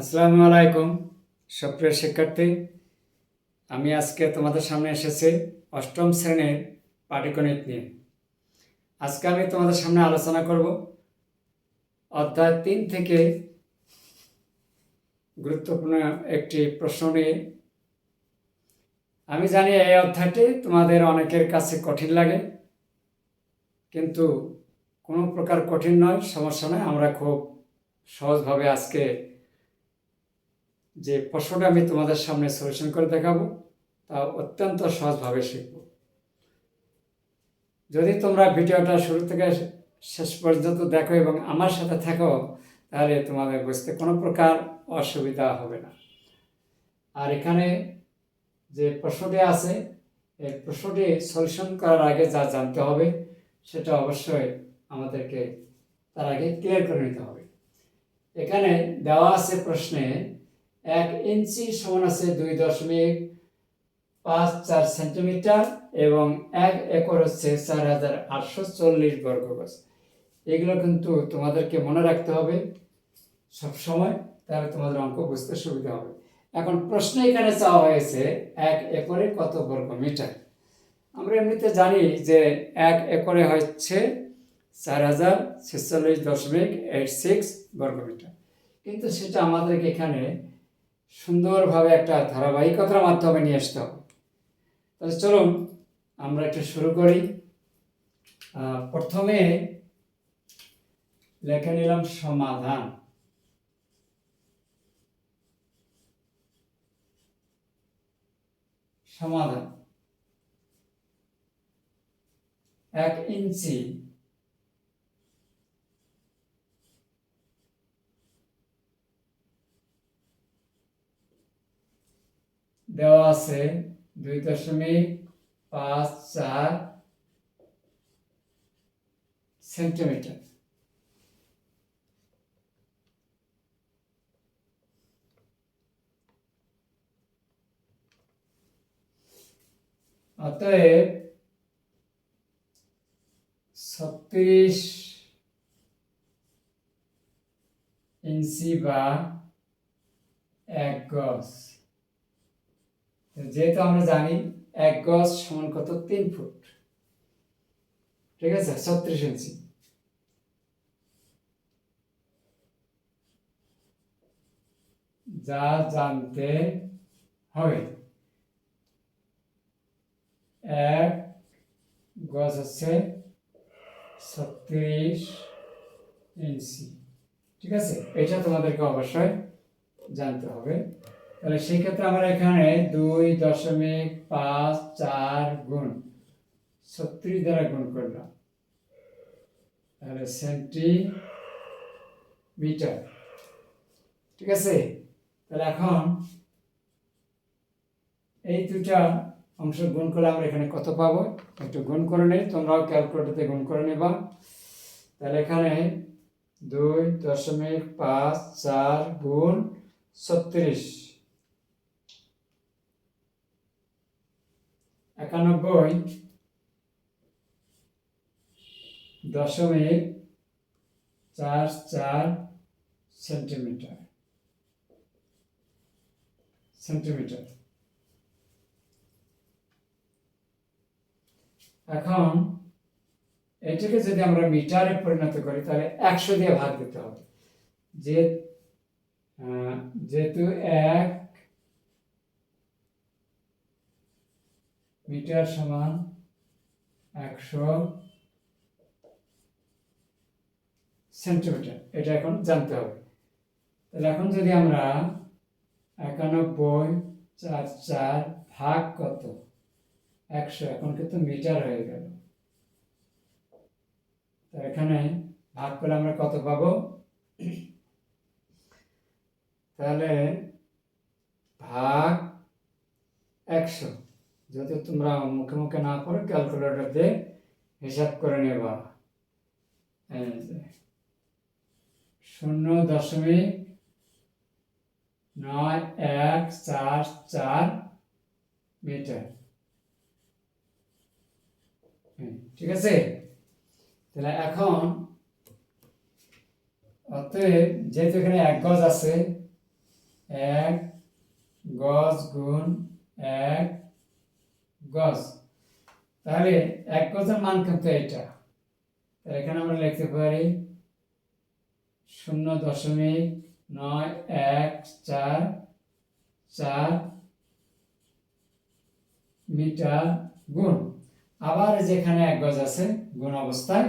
আসসালামু আলাইকুম সুপ্রিয় শিক্ষার্থী। আমি আজকে তোমাদের সামনে এসেছি অষ্টম শ্রেণীর পাটিগণিত নিয়ে। আজকে আমি তোমাদের সামনে আলোচনা করব অধ্যায় 3 থেকে গুরুত্বপূর্ণ একটি প্রশ্ন নিয়ে। আমি জানি এই অধ্যায়টি তোমাদের অনেকের কাছে কঠিন লাগে, কিন্তু কোনো প্রকার কঠিন নয়, সমস্যা নয়। আমরা খুব সহজভাবে আজকে যে প্রশ্নটা আমি তোমাদের সামনে সলিউশন করে দেখাবো তা অত্যন্ত সহজভাবে শিখব। যদি তোমরা ভিডিওটা শুরু থেকে শেষ পর্যন্ত দেখো এবং আমার সাথে থাকো, তাহলে তোমাদের বুঝতে কোনো প্রকার অসুবিধা হবে না। আর এখানে যে প্রশ্নটি আছে, এই প্রশ্নটি সলিউশন করার আগে যা জানতে হবে সেটা অবশ্যই আমাদেরকে তার আগে ক্লিয়ার করে নিতে হবে। এখানে দেওয়া আছে প্রশ্নে 1 ইঞ্চি সমান আছে 2.54 সেন্টিমিটার এবং 1 একর হচ্ছে 4840 বর্গ গজ। এগুলো কিন্তু তোমাদেরকে মনে রাখতে হবে সব সময়, তাহলে তোমাদের অঙ্ক বুঝতে সুবিধা হবে। এখন প্রশ্ন এখানে চাওয়া হয়েছে 1 একরে কত বর্গ মিটার। আমরা এমনিতে জানি যে 1 একরে হচ্ছে 4046.86 বর্গ মিটার, কিন্তু সেটা আমাদেরকে এখানে সুন্দরভাবে একটা ধারাবাহিকতার মাধ্যমে নিয়ে আসতে হবে। তাহলে চলুন আমরা একটু শুরু করি। প্রথমে লিখে নিলাম সমাধান। সমাধান 1 ইঞ্চি দেওয়া আছে 2.54 সেন্টিমিটার। অতএব 36 ইঞ্চি বা 1 গজ। যেহেতু আমরা জানি 1 গজ সমান কত, 3 ফুট। ঠিক আছে, 36 ইঞ্চি। যা জানতে হবে, 1 গজ হচ্ছে 36 ইঞ্চি। ঠিক আছে, এটা তোমাদেরকে অবশ্যই জানতে হবে। তাহলে সেই ক্ষেত্রে আমরা এখানে 2.54 গুণ 36 দ্বারা গুণ করলাম, তাহলে সেন্টিমিটার। ঠিক আছে, তাহলে এখন এই দুটা অংশ গুণ করলে আমরা এখানে কত পাবো একটু গুণ করে নেই, তোমরাও ক্যালকুলেটরতে গুণ করে নেবা। তাহলে এখানে 2.54 গুণ 36, 91.44 সেন্টিমিটার। এখন এটাকে যদি আমরা মিটারে পরিণত করি তাহলে 100 দিয়ে ভাগ দিতে হবে। যেহেতু 1 মিটার সমান 100 সেন্টিমিটার, এটা এখন জানতে হবে। তাহলে এখন যদি আমরা 91.44 ভাগ কত 100, এখন কিন্তু মিটার হয়ে গেল। তো এখানে ভাগ করলে আমরা কত পাবো, তাহলে ভাগ 100। যদি তোমরা মুখে মুখে না পড়ো, ক্যালকুলেটর দিয়ে হিসাব করে নেবা। 0.9144 মিটার। ঠিক আছে, তাহলে এখন অতএব যেহেতু এখানে 1 গজ আছে, এক গজ গুণ এক গজ। তাহলে এক গজের মান কিন্তু এটা, তাহলে এখানে আমরা লিখতে পারি 0.914 মিটার গুণ, আবার যেখানে এক গজ আছে গুণ অবস্থায়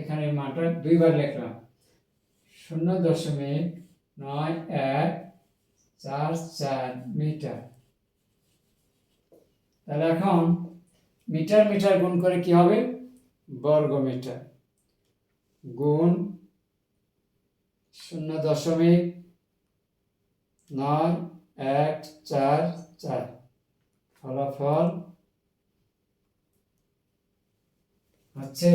এখানে মানটা দুইবার লিখলাম 0.9144 মিটার। তাহলে এখন মিটার মিটার গুণ করে কি হবে, বর্গ মিটার গুণ 0.9144, ফলাফল হচ্ছে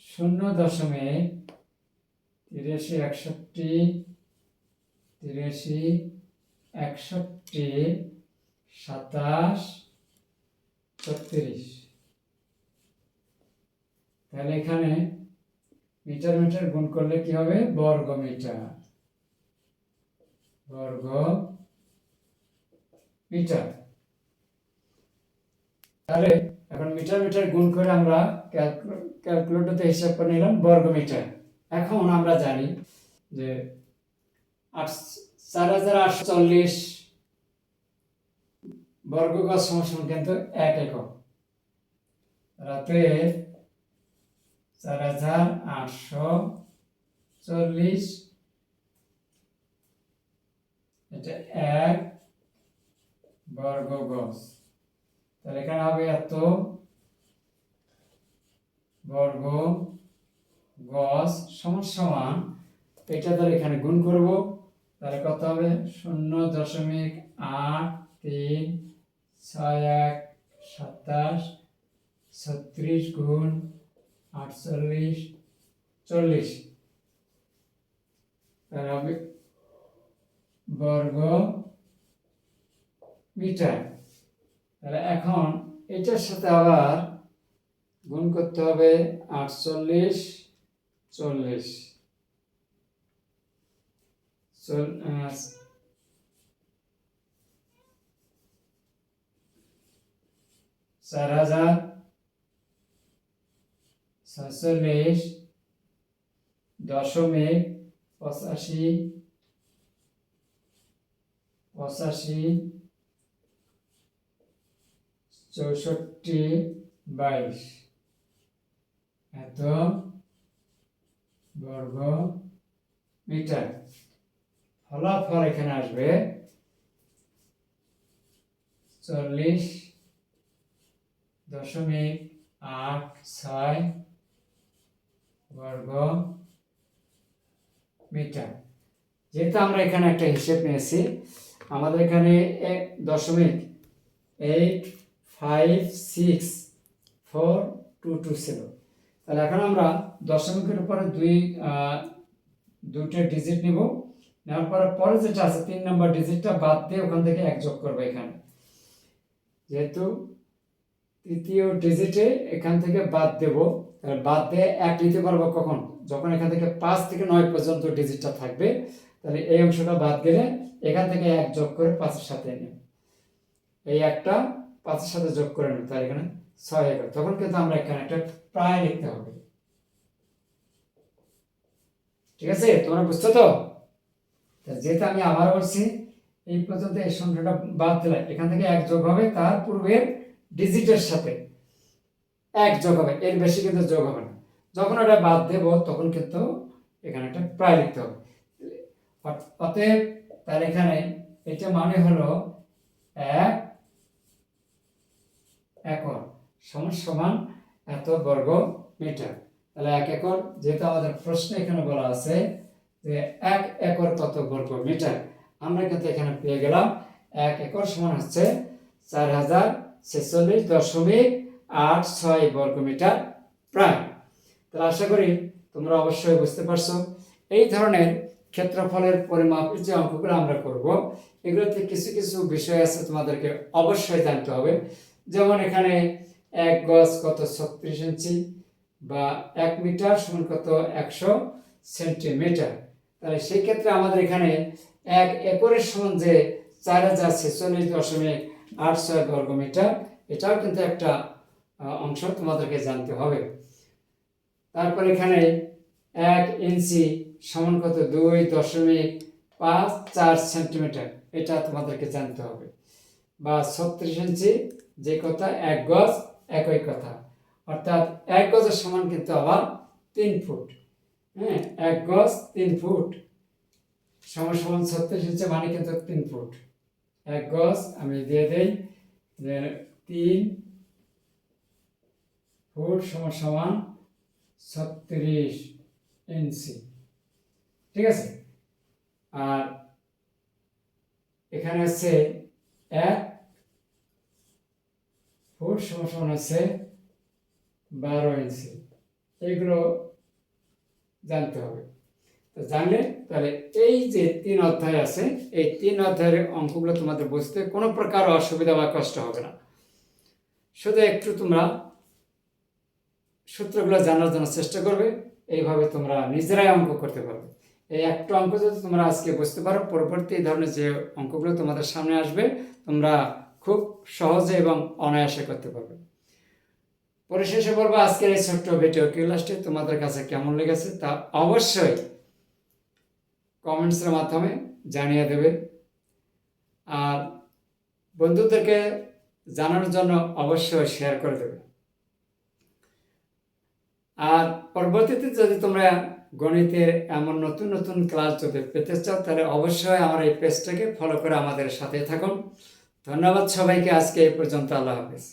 0.8361 তাহলে এখানে মিটার মিটার গুণ করলে কি হবে, বর্গ মিটার, বর্গ মিটার। তাহলে এখন মিটার মিটার গুণ করে আমরা ক্যালকুলেটরতে হিসাব করে নিলাম বর্গ মিটার। এখন আমরা জানি যে 4840 বর্গ গজ সমান কিন্তু 1 একক। রাতে 4840 এটা 1 বর্গ গজ। তাহলে এখানে হবে এত বর্গ গজ সমান সমান এটা, তাহলে এখানে গুণ করব, তাহলে কত হবে 0.8361 36 গুণ 48 40, তাহলে হবে বর্গ মিটার। তাহলে এখন এটার সাথে আবার গুণ করতে হবে 48 40, 4046.85 এত বর্গ মিটার। ফলাফল এখানে আসবে 40.86 বর্গ মিটার। যেহেতু আমরা এখানে একটা হিসেব নিয়েছি, আমাদের এখানে 0.856422 ছিল। তাহলে এখন আমরা দশমিকের উপরে দুইটা ডিজিট নিব, নেওয়ার পরে পরে যেটা আছে 3 নম্বর ডিজিটটা বাদ দিয়ে ওখান থেকে 1 যোগ করবো। এখানে যেহেতু তৃতীয় ডিজিটে এখান থেকে বাদ দেব, তাহলে বাদ দিয়ে 1 নিতে পারবো কখন, যখন এখান থেকে 5 থেকে 9 পর্যন্ত ডিজিটটা থাকবে। তাহলে এই অংশটা বাদ গেলে এখান থেকে 1 যোগ করে 5-এর সাথে নেব, এই একটা 5-এর সাথে যোগ করে নেব, তাহলে এখানে 6 একক। তখন কিন্তু আমরা এখানে একটা প্রায় লিখতে হবে। ঠিক আছে, তোমরা বুঝছো তো? যেহেতু আমি আবার বলছি, এই পর্যন্ত এই সংখ্যাটা বাদ দিলে এখান থেকে 1 যোগ হবে, তার পূর্বের ডিজিটের সাথে 1 যোগ হবে, এর বেশি কিন্তু যোগ হবে না। যখন এটা বাদ দেব তখন কিন্তু এখানে একটা প্রায় লিখতে হবে। অতএব তাহলে এখানে এটা মানে হলো 1 একর সমান সমান এত বর্গ মিটার। তাহলে 1 একর, যেহেতু আমাদের প্রশ্ন এখানে বলা আছে যে 1 একর কত বর্গ মিটার, আমরা কিন্তু এখানে পেয়ে গেলাম 1 একর সমান হচ্ছে 4046.86 বর্গ মিটার প্রায়। তাহলে আশা করি তোমরা অবশ্যই বুঝতে পারছো। এই ধরনের ক্ষেত্রফলের পরিমাপের যে অঙ্কগুলো আমরা করব, এগুলোতে কিছু কিছু বিষয় আছে তোমাদেরকে অবশ্যই জানতে হবে। যেমন এখানে 1 গজ কত 36 ইঞ্চি, বা 1 মিটার সমান কত 100 সেন্টিমিটার। তাহলে সেই ক্ষেত্রে আমাদের এখানে 1 একরের সমান যে 4046.86 বর্গমিটার, এটাও কিন্তু একটা অংশ তোমাদেরকে জানতে হবে। তারপর এখানে 1 ইঞ্চি সমান কত, 2.54 সেন্টিমিটার, এটা তোমাদেরকে জানতে হবে। বা 36 ইঞ্চি যে কথা, 1 গজ একই কথা, অর্থাৎ 1 গজের সমান কিন্তু আবার 3 ফুট। হ্যাঁ, 1 গজ 3 ফুট সমান সমান 36 ইঞ্চি মানে কিন্তু 3 ফুট। 1 গজ আমি দিয়ে দেই যে 3 ফুট সমান সমান 36 ইঞ্চি, ঠিক আছে। আর এখানে আছে 1 ফুট সমান সমান আছে 12 ইঞ্চি, এইগুলো জানতে হবে। তো জানলে তাহলে এই যে 3 অধ্যায় আছে, এই 3 অধ্যায়ের অঙ্কগুলো তোমাদের বুঝতে কোনো প্রকার অসুবিধা বা কষ্ট হবে না। শুধু একটু তোমরা সূত্রগুলো জানার জন্য চেষ্টা করবে, এইভাবে তোমরা নিজেরাই অঙ্ক করতে পারবে। এই একটা অঙ্ক যদি তোমরা আজকে বুঝতে পারো, পরবর্তী এই ধরনের যে অঙ্কগুলো তোমাদের সামনে আসবে তোমরা খুব সহজে এবং অনায়াসে করতে পারবে। পরিশেষে বলবো, আজকের এই ছোট্ট ভিডিও ক্লাসটি তোমাদের কাছে কেমন লেগেছে তা অবশ্যই কমেন্টসের মাধ্যমে জানিয়ে দেবে। আর বন্ধুদেরকে জানানোর জন্য অবশ্যই শেয়ার করে দেবে। আর পরবর্তীতে যদি তোমরা গণিতের এমন নতুন নতুন ক্লাস যদি পেতে চাও, তাহলে অবশ্যই আমার এই পেজটাকে ফলো করে আমাদের সাথে থাকুন। ধন্যবাদ সবাইকে, আজকে এই পর্যন্ত। আল্লাহ হাফেজ।